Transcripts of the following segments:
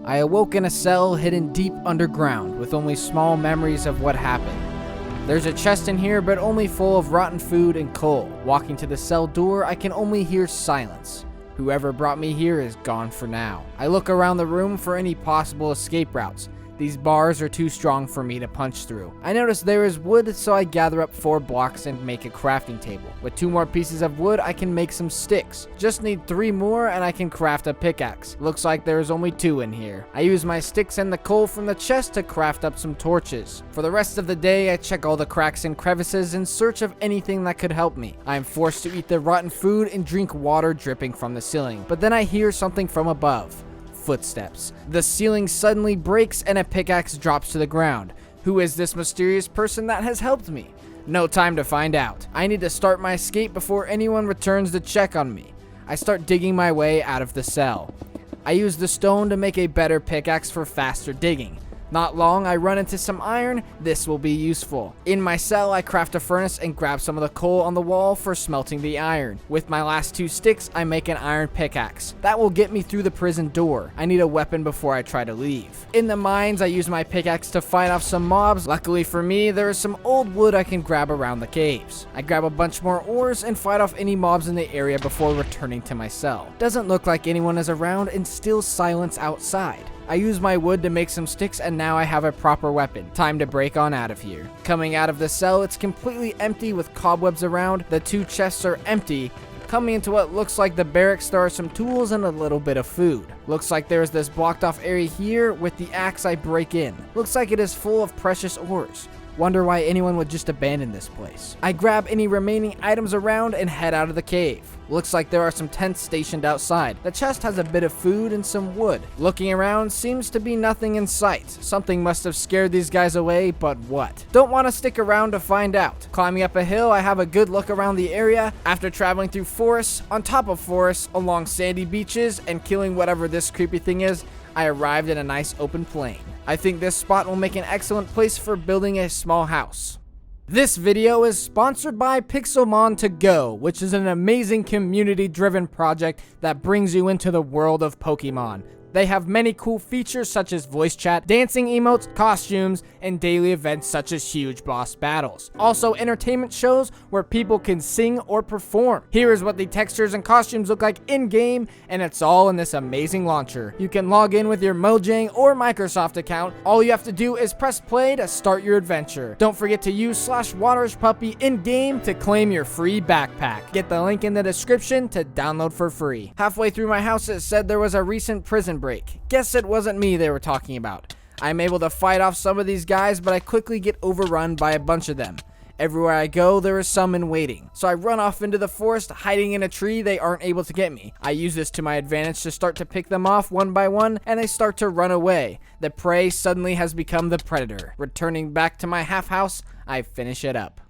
I awoke in a cell hidden deep underground with only small memories of what happened. There's a chest in here, but only full of rotten food and coal. Walking to the cell door, I can only hear silence. Whoever brought me here is gone for now. I look around the room for any possible escape routes. These bars are too strong for me to punch through. I notice there is wood, so I gather up 4 blocks and make a crafting table. With 2 more pieces of wood, I can make some sticks. Just need 3 more and I can craft a pickaxe. Looks like there is only 2 in here. I use my sticks and the coal from the chest to craft up some torches. For the rest of the day, I check all the cracks and crevices in search of anything that could help me. I am forced to eat the rotten food and drink water dripping from the ceiling. But then I hear something from above. Footsteps. The ceiling suddenly breaks and a pickaxe drops to the ground. Who is this mysterious person that has helped me? No time to find out. I need to start my escape before anyone returns to check on me. I start digging my way out of the cell. I use the stone to make a better pickaxe for faster digging. Not long, I run into some iron. This will be useful. In my cell, I craft a furnace and grab some of the coal on the wall for smelting the iron. With my last 2 sticks, I make an iron pickaxe. That will get me through the prison door. I need a weapon before I try to leave. In the mines, I use my pickaxe to fight off some mobs. Luckily for me, there is some old wood I can grab around the caves. I grab a bunch more ores and fight off any mobs in the area before returning to my cell. Doesn't look like anyone is around and still silence outside. I use my wood to make some sticks and now I have a proper weapon. Time to break on out of here. Coming out of the cell, it's completely empty with cobwebs around. The 2 chests are empty. Coming into what looks like the barracks, there are some tools and a little bit of food. Looks like there's this blocked off area here. With the axe, I break in. Looks like it is full of precious ores. Wonder why anyone would just abandon this place. I grab any remaining items around and head out of the cave. Looks like there are some tents stationed outside. The chest has a bit of food and some wood. Looking around, seems to be nothing in sight. Something must have scared these guys away, but what? Don't want to stick around to find out. Climbing up a hill, I have a good look around the area. After traveling through forests, on top of forests, along sandy beaches, and killing whatever this creepy thing is, I arrived in a nice open plain. I think this spot will make an excellent place for building a small house. This video is sponsored by Pixelmon To Go, which is an amazing community-driven project that brings you into the world of Pokemon. They have many cool features such as VoiceChat, Dancing Emotes Costumes, and daily events such as huge boss battles. Also entertainment shows where people can sing or perform. Here is what the textures and costumes look like in-game, and it's all in this amazing launcher. You can log in with your Mojang or Microsoft account. All you have to do is press play to start your adventure. Don't forget to use /WatersPuppy in-game to claim your free backpack. Get the link in the description to download for free. Halfway through my house, it said there was a recent prison break. Guess it wasn't me they were talking about. I'm able to fight off some of these guys, but I quickly get overrun by a bunch of them. Everywhere I go, there is some in waiting. So I run off into the forest, hiding in a tree. They aren't able to get me. I use this to my advantage to start to pick them off one by one, and they start to run away. The prey suddenly has become the predator. Returning back to my half house, I finish it up.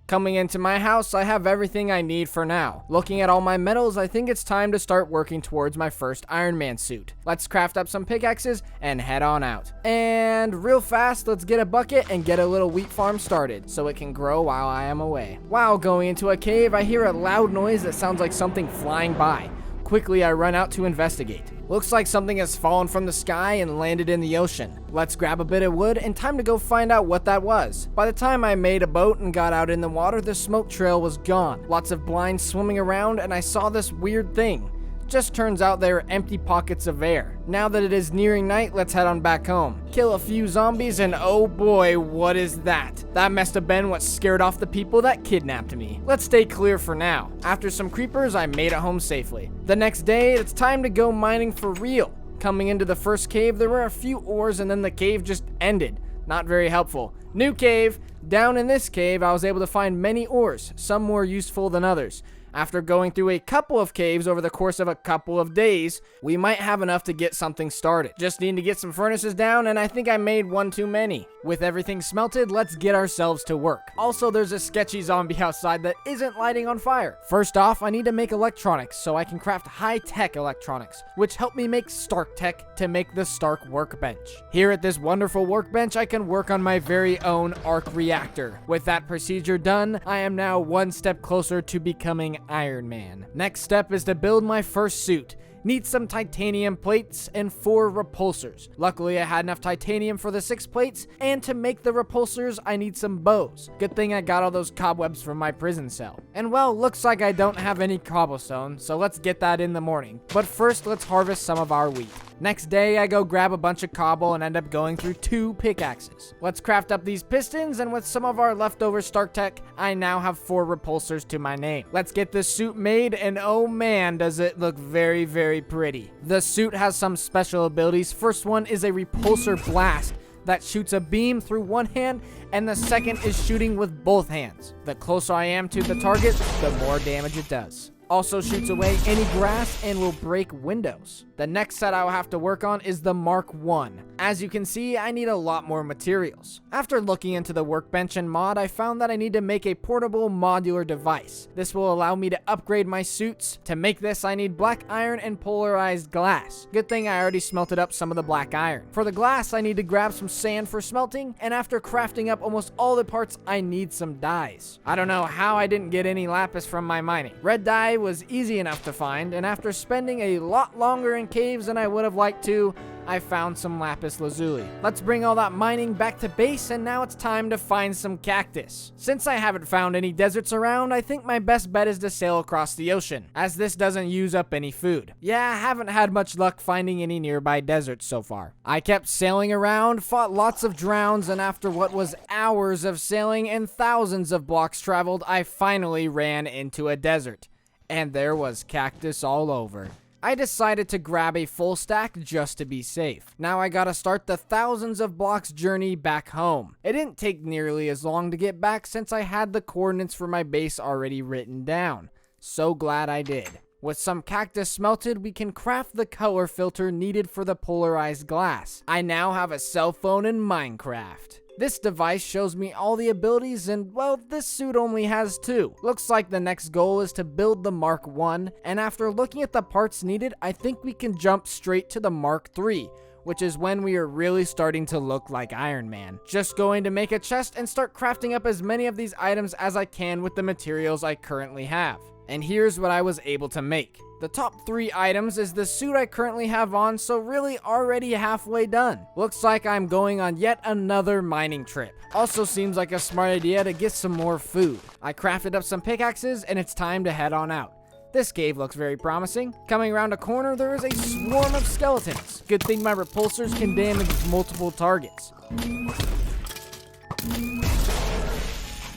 Coming into my house, I have everything I need for now. Looking at all my metals, I think it's time to start working towards my first Iron Man suit. Let's craft up some pickaxes and head on out. And real fast, let's get a bucket and get a little wheat farm started so it can grow while I am away. While going into a cave, I hear a loud noise that sounds like something flying by. Quickly, I run out to investigate. Looks like something has fallen from the sky and landed in the ocean. Let's grab a bit of wood and time to go find out what that was. By the time I made a boat and got out in the water, the smoke trail was gone. Lots of blinds swimming around and I saw this weird thing. Just turns out they are empty pockets of air. Now that it is nearing night, let's head on back home. Kill a few zombies and oh boy, what is that? That must have been what scared off the people that kidnapped me. Let's stay clear for now. After some creepers, I made it home safely. The next day, it's time to go mining for real. Coming into the first cave, there were a few ores and then the cave just ended. Not very helpful. New cave. Down in this cave, I was able to find many ores, some more useful than others. After going through a couple of caves over the course of a couple of days, we might have enough to get something started. Just need to get some furnaces down, and I think I made one too many. With everything smelted, let's get ourselves to work. Also, there's a sketchy zombie outside that isn't lighting on fire. First off, I need to make electronics so I can craft high-tech electronics, which help me make Stark Tech to make the Stark workbench. Here at this wonderful workbench, I can work on my very own arc reactor. With that procedure done, I am now one step closer to becoming Iron Man. Next step is to build my first suit. Need some titanium plates and 4 repulsors. Luckily, I had enough titanium for the 6 plates, and to make the repulsors, I need some bows. Good thing I got all those cobwebs from my prison cell. And well, looks like I don't have any cobblestone, so let's get that in the morning. But first, let's harvest some of our wheat. Next day, I go grab a bunch of cobble and end up going through 2 pickaxes. Let's craft up these pistons, and with some of our leftover Stark Tech, I now have 4 repulsors to my name. Let's get this suit made, and oh man, does it look very, very pretty. The suit has some special abilities. First one is a repulsor blast that shoots a beam through one hand, and the second is shooting with both hands. The closer I am to the target, the more damage it does. Also shoots away any grass and will break windows. The next set I will have to work on is the Mark 1. As you can see, I need a lot more materials. After looking into the workbench and mod, I found that I need to make a portable modular device. This will allow me to upgrade my suits. To make this, I need black iron and polarized glass. Good thing I already smelted up some of the black iron. For the glass, I need to grab some sand for smelting, and after crafting up almost all the parts, I need some dyes. I don't know how I didn't get any lapis from my mining. Red dye was easy enough to find, and after spending a lot longer in caves than I would have liked to, I found some lapis lazuli. Let's bring all that mining back to base, and now it's time to find some cactus. Since I haven't found any deserts around, I think my best bet is to sail across the ocean, as this doesn't use up any food. Yeah, I haven't had much luck finding any nearby deserts so far. I kept sailing around, fought lots of drowns, and after what was hours of sailing and thousands of blocks traveled, I finally ran into a desert. And there was cactus all over. I decided to grab a full stack just to be safe. Now I gotta start the thousands of blocks journey back home. It didn't take nearly as long to get back since I had the coordinates for my base already written down. So glad I did. With some cactus smelted, we can craft the color filter needed for the polarized glass. I now have a cell phone in Minecraft. This device shows me all the abilities, and well, this suit only has 2. Looks like the next goal is to build the Mark 1, and after looking at the parts needed, I think we can jump straight to the Mark 3, which is when we are really starting to look like Iron Man. Just going to make a chest and start crafting up as many of these items as I can with the materials I currently have. And here's what I was able to make. The top 3 items is the suit I currently have on, so really already halfway done. Looks like I'm going on yet another mining trip. Also seems like a smart idea to get some more food. I crafted up some pickaxes, and it's time to head on out. This cave looks very promising. Coming around a corner, there is a swarm of skeletons. Good thing my repulsors can damage multiple targets.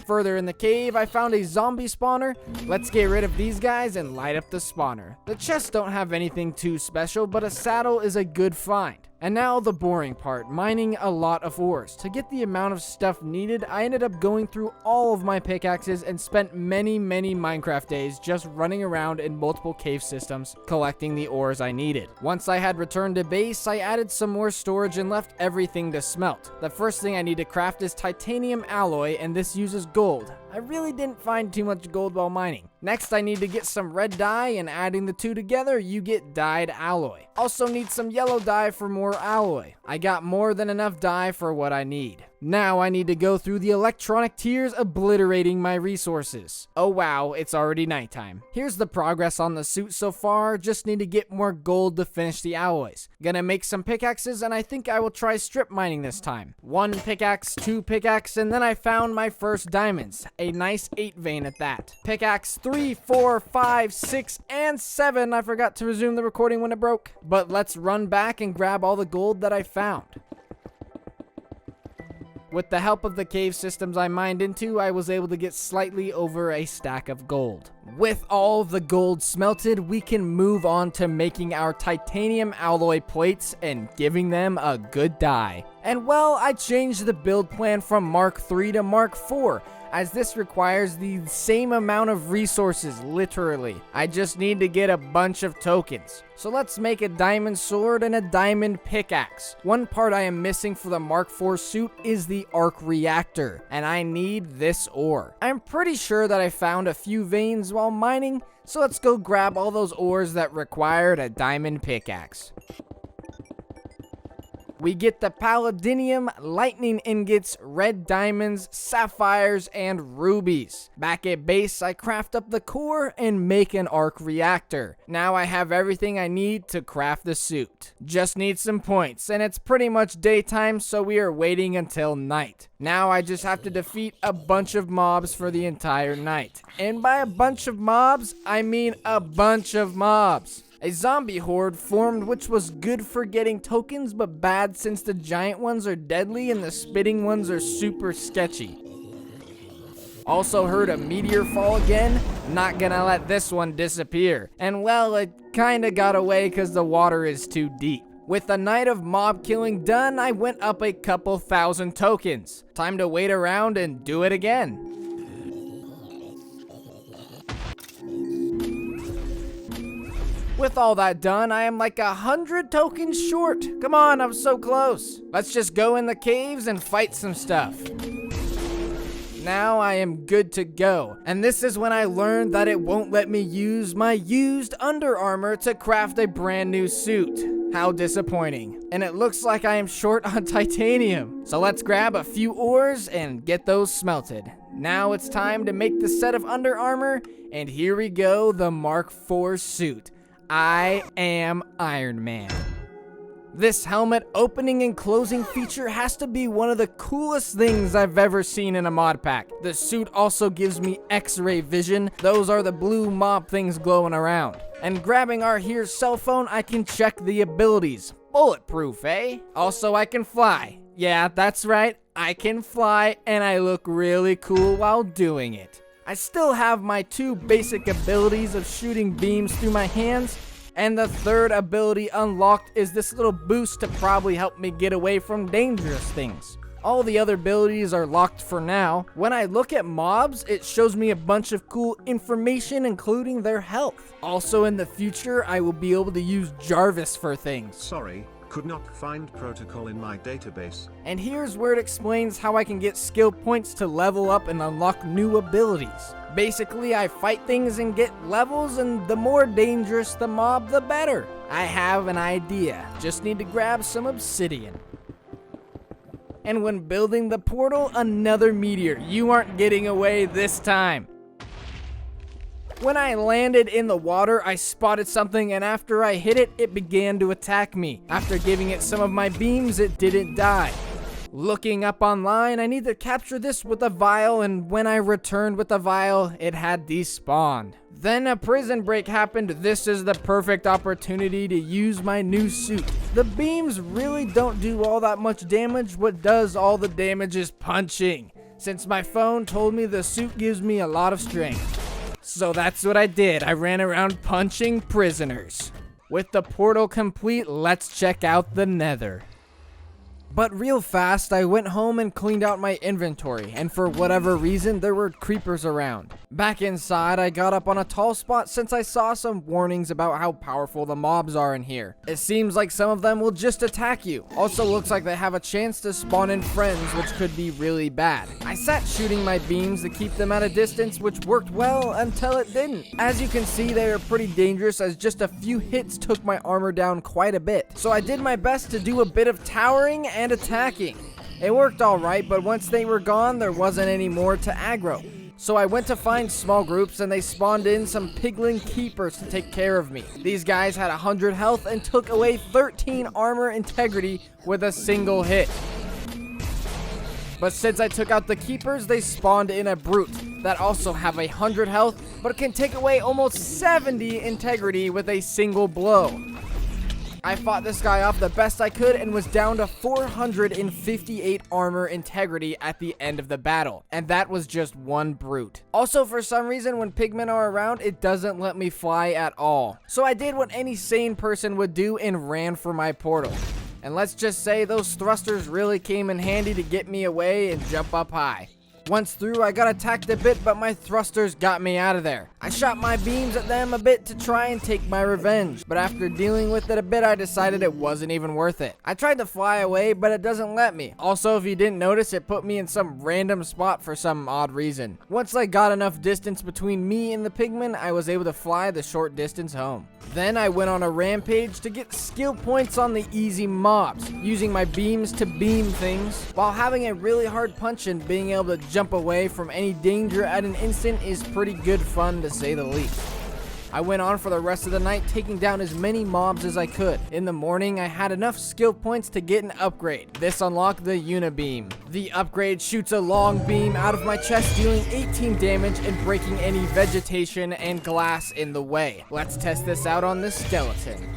Further in the cave, I found a zombie spawner. Let's get rid of these guys and light up the spawner. The chests don't have anything too special, but a saddle is a good find. And now the boring part, mining a lot of ores. To get the amount of stuff needed, I ended up going through all of my pickaxes and spent many Minecraft days just running around in multiple cave systems, collecting the ores I needed. Once I had returned to base, I added some more storage and left everything to smelt. The first thing I need to craft is titanium alloy, and this uses gold. I really didn't find too much gold while mining. Next, I need to get some red dye, and adding the 2 together, you get dyed alloy. Also need some yellow dye for more alloy. I got more than enough dye for what I need. Now I need to go through the electronic tiers, obliterating my resources. Oh wow, it's already nighttime. Here's the progress on the suit so far. Just need to get more gold to finish the alloys. Gonna make some pickaxes, and I think I will try strip mining this time. 1 pickaxe, 2 pickaxe, and then I found my first diamonds. A nice 8 vein at that. Pickaxe 3, 4, 5, 6, and 7. I forgot to resume the recording when it broke. But let's run back and grab all the gold that I found. With the help of the cave systems I mined into, I was able to get slightly over a stack of gold. With all the gold smelted, we can move on to making our titanium alloy plates and giving them a good dye. And well, I changed the build plan from Mark III to Mark IV, as this requires the same amount of resources, literally. I just need to get a bunch of tokens. So let's make a diamond sword and a diamond pickaxe. One part I am missing for the Mark IV suit is the arc reactor, and I need this ore. I'm pretty sure that I found a few veins while mining, so let's go grab all those ores that required a diamond pickaxe. We get the palladium, lightning ingots, red diamonds, sapphires, and rubies. Back at base, I craft up the core and make an arc reactor. Now I have everything I need to craft the suit. Just need some points, and it's pretty much daytime, so we are waiting until night. Now I just have to defeat a bunch of mobs for the entire night. And by a bunch of mobs, I mean a bunch of mobs. A zombie horde formed, which was good for getting tokens, but bad since the giant ones are deadly and the spitting ones are super sketchy. Also heard a meteor fall again, not gonna let this one disappear. And well, it kinda got away cause the water is too deep. With the night of mob killing done, I went up a couple thousand tokens. Time to wait around and do it again. With all that done, I am like 100 tokens short. Come on, I'm so close. Let's just go in the caves and fight some stuff. Now I am good to go. And this is when I learned that it won't let me use my used Under Armour to craft a brand new suit. How disappointing. And it looks like I am short on titanium. So let's grab a few ores and get those smelted. Now it's time to make the set of Under Armour, and here we go, the Mark IV suit. I am Iron Man. This helmet opening and closing feature has to be one of the coolest things I've ever seen in a mod pack. The suit also gives me X-ray vision. Those are the blue mob things glowing around. And grabbing our here's cell phone, I can check the abilities. Bulletproof, eh? Also, I can fly. Yeah, that's right. I can fly, and I look really cool while doing it. I still have my two basic abilities of shooting beams through my hands, and the third ability unlocked is this little boost to probably help me get away from dangerous things. All the other abilities are locked for now. When I look at mobs, it shows me a bunch of cool information, including their health. Also in the future, I will be able to use Jarvis for things. Sorry, could not find protocol in my database. And here's where it explains how I can get skill points to level up and unlock new abilities. Basically, I fight things and get levels, and the more dangerous the mob, the better. I have an idea. Just need to grab some obsidian. And when building the portal, another meteor. You aren't getting away this time. When I landed in the water, I spotted something, and after I hit it, it began to attack me. After giving it some of my beams, it didn't die. Looking up online, I need to capture this with a vial, and when I returned with the vial, it had despawned. Then a prison break happened. This is the perfect opportunity to use my new suit. The beams really don't do all that much damage. What does all the damage is punching, since my phone told me the suit gives me a lot of strength. So that's what I did. I ran around punching prisoners. With the portal complete, let's check out the Nether. But real fast, I went home and cleaned out my inventory, and for whatever reason, there were creepers around. Back inside, I got up on a tall spot since I saw some warnings about how powerful the mobs are in here. It seems like some of them will just attack you. Also looks like they have a chance to spawn in friends, which could be really bad. I sat shooting my beams to keep them at a distance, which worked well until it didn't. As you can see, they are pretty dangerous, as just a few hits took my armor down quite a bit. So I did my best to do a bit of towering and attacking. It worked alright, but once they were gone, there wasn't any more to aggro. So I went to find small groups, and they spawned in some piglin keepers to take care of me. These guys had 100 health and took away 13 armor integrity with a single hit. But since I took out the keepers, they spawned in a brute that also have 100 health, but can take away almost 70 integrity with a single blow. I fought this guy off the best I could and was down to 458 armor integrity at the end of the battle. And that was just one brute. Also, for some reason, when pigmen are around, it doesn't let me fly at all. So I did what any sane person would do and ran for my portal. And let's just say those thrusters really came in handy to get me away and jump up high. Once through, I got attacked a bit, but my thrusters got me out of there. I shot my beams at them a bit to try and take my revenge, but after dealing with it a bit, I decided it wasn't even worth it. I tried to fly away, but it doesn't let me. Also, if you didn't notice, it put me in some random spot for some odd reason. Once I got enough distance between me and the pigman, I was able to fly the short distance home. Then I went on a rampage to get skill points on the easy mobs, using my beams to beam things, while having a really hard punch and being able to jump away from any danger at an instant is pretty good fun to say the least. I went on for the rest of the night taking down as many mobs as I could. In the morning, I had enough skill points to get an upgrade. This unlocked the Unibeam. The upgrade shoots a long beam out of my chest, dealing 18 damage and breaking any vegetation and glass in the way. Let's test this out on this skeleton.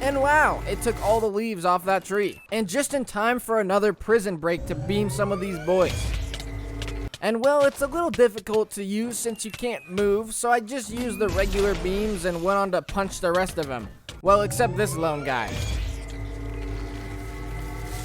And wow, it took all the leaves off that tree. And just in time for another prison break to beam some of these boys. And well, it's a little difficult to use since you can't move, so I just used the regular beams and went on to punch the rest of them. Well, except this lone guy.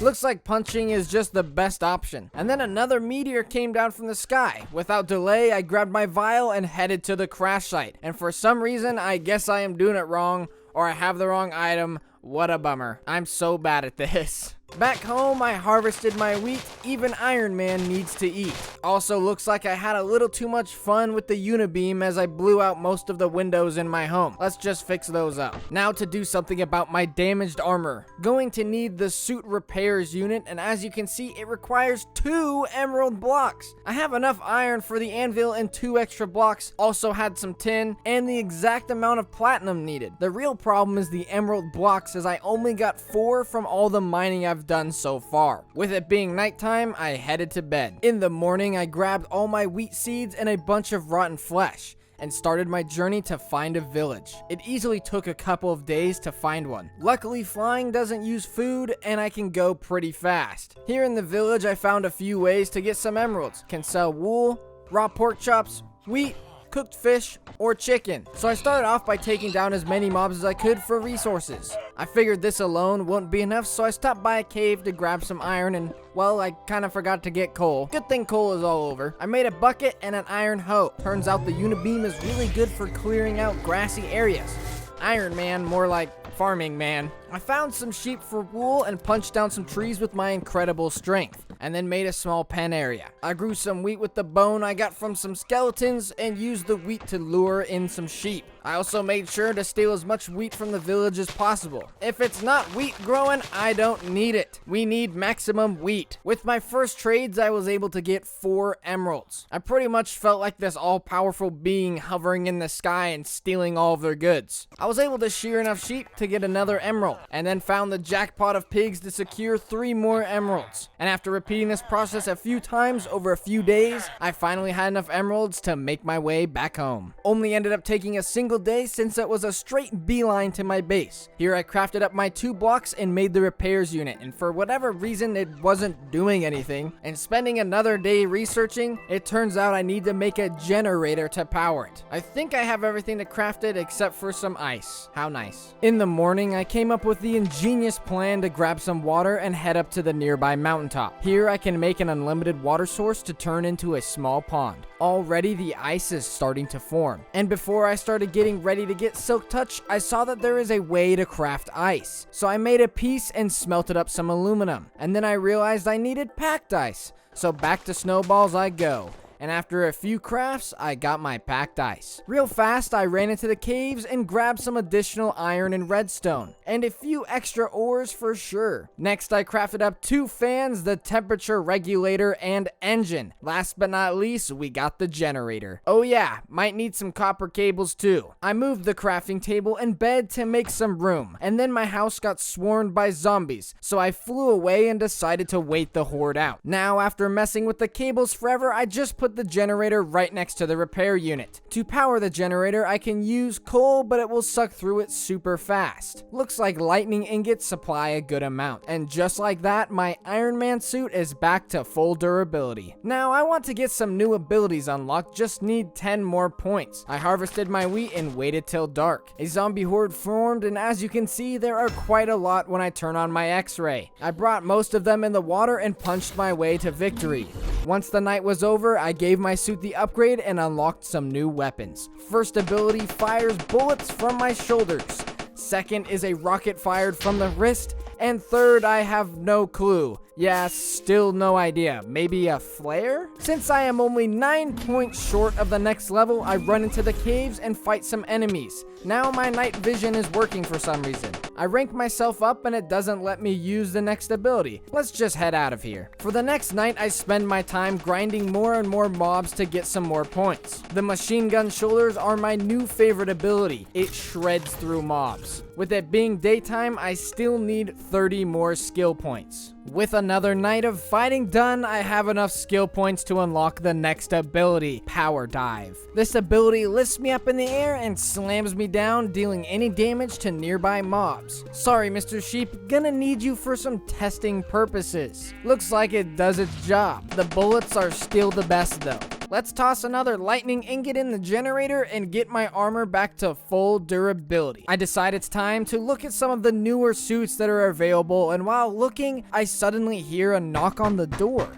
Looks like punching is just the best option. And then another meteor came down from the sky. Without delay, I grabbed my vial and headed to the crash site. And for some reason, I guess I am doing it wrong, or I have the wrong item. What a bummer. I'm so bad at this. Back home, I harvested my wheat. Even Iron Man needs to eat. Also, looks like I had a little too much fun with the Unibeam as I blew out most of the windows in my home. Let's just fix those up. Now to do something about my damaged armor. Going to need the suit repairs unit, and as you can see, it requires 2 emerald blocks. I have enough iron for the anvil and 2 extra blocks. Also had some tin and the exact amount of platinum needed. The real problem is the emerald blocks, as I only got 4 from all the mining I've done so far. With it being nighttime, I headed to bed. In the morning, I grabbed all my wheat seeds and a bunch of rotten flesh and started my journey to find a village. It easily took a couple of days to find one. Luckily, flying doesn't use food and I can go pretty fast. Here in the village, I found a few ways to get some emeralds. Can sell wool, raw pork chops, wheat, cooked fish, or chicken. So I started off by taking down as many mobs as I could for resources. I figured this alone wouldn't be enough, so I stopped by a cave to grab some iron and, well, I kind of forgot to get coal. Good thing coal is all over. I made a bucket and an iron hoe. Turns out the Unibeam is really good for clearing out grassy areas. Iron Man, more like farming man. I found some sheep for wool and punched down some trees with my incredible strength, and then made a small pen area. I grew some wheat with the bone I got from some skeletons and used the wheat to lure in some sheep. I also made sure to steal as much wheat from the village as possible. If it's not wheat growing, I don't need it. We need maximum wheat. With my first trades, I was able to get 4 emeralds. I pretty much felt like this all-powerful being hovering in the sky and stealing all of their goods. I was able to shear enough sheep to get another emerald, and then found the jackpot of pigs to secure 3 more emeralds. And after repeating this process a few times over a few days, I finally had enough emeralds to make my way back home. Only ended up taking a single day since it was a straight beeline to my base. Here I crafted up my 2 blocks and made the repairs unit, and for whatever reason it wasn't doing anything. And spending another day researching, it turns out I need to make a generator to power it. I think I have everything to craft it except for some ice. How nice. In the morning, I came up with the ingenious plan to grab some water and head up to the nearby mountaintop. Here I can make an unlimited water source to turn into a small pond. Already the ice is starting to form. And before I started getting ready to get Silk Touch, I saw that there is a way to craft ice. So I made a piece and smelted up some aluminum. And then I realized I needed packed ice. So back to snowballs I go. And after a few crafts, I got my packed ice. Real fast, I ran into the caves and grabbed some additional iron and redstone, and a few extra ores for sure. Next, I crafted up 2 fans, the temperature regulator, and engine. Last but not least, we got the generator. Oh yeah, might need some copper cables too. I moved the crafting table and bed to make some room, and then my house got swarmed by zombies, so I flew away and decided to wait the horde out. Now, after messing with the cables forever, I just put put the generator right next to the repair unit. To power the generator, I can use coal, but it will suck through it super fast. Looks like lightning ingots supply a good amount. And just like that, my Iron Man suit is back to full durability. Now, I want to get some new abilities unlocked, just need 10 more points. I harvested my wheat and waited till dark. A zombie horde formed, and as you can see, there are quite a lot when I turn on my X-ray. I brought most of them in the water and punched my way to victory. Once the night was over, I gave my suit the upgrade and unlocked some new weapons. First ability fires bullets from my shoulders. Second is a rocket fired from the wrist. And third, I have no clue. Yeah, still no idea. Maybe a flare? Since I am only 9 points short of the next level, I run into the caves and fight some enemies. Now my night vision is working for some reason. I rank myself up and it doesn't let me use the next ability. Let's just head out of here. For the next night, I spend my time grinding more and more mobs to get some more points. The machine gun shoulders are my new favorite ability. It shreds through mobs. With it being daytime, I still need 30 more skill points. With another night of fighting done, I have enough skill points to unlock the next ability, Power Dive. This ability lifts me up in the air and slams me down, dealing any damage to nearby mobs. Sorry, Mr. Sheep, gonna need you for some testing purposes. Looks like it does its job. The bullets are still the best though. Let's toss another lightning ingot in the generator and get my armor back to full durability. I decide it's time to look at some of the newer suits that are available, and while looking, I suddenly hear a knock on the door.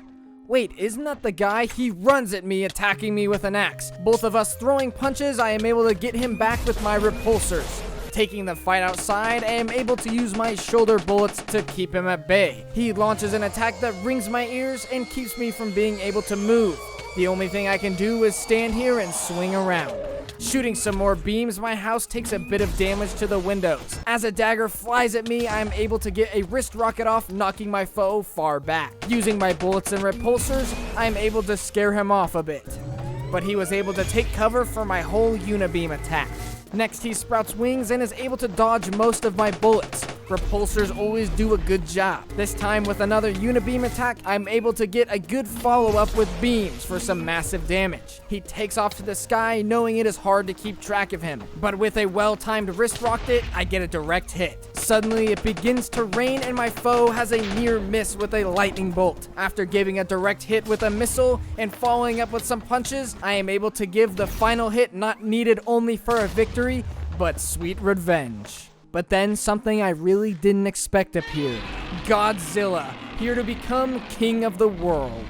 Wait, isn't that the guy? He runs at me, attacking me with an axe. Both of us throwing punches, I am able to get him back with my repulsors. Taking the fight outside, I am able to use my shoulder bullets to keep him at bay. He launches an attack that rings my ears and keeps me from being able to move. The only thing I can do is stand here and swing around. Shooting some more beams, my house takes a bit of damage to the windows. As a dagger flies at me, I am able to get a wrist rocket off, knocking my foe far back. Using my bullets and repulsors, I am able to scare him off a bit. But he was able to take cover for my whole unibeam attack. Next, he sprouts wings and is able to dodge most of my bullets. Repulsors always do a good job. This time with another unibeam attack, I'm able to get a good follow-up with beams for some massive damage. He takes off to the sky, knowing it is hard to keep track of him. But with a well-timed wrist rocket, I get a direct hit. Suddenly, it begins to rain and my foe has a near miss with a lightning bolt. After giving a direct hit with a missile and following up with some punches, I am able to give the final hit not needed only for a victory, but sweet revenge. But then something I really didn't expect appeared. Godzilla, here to become king of the world.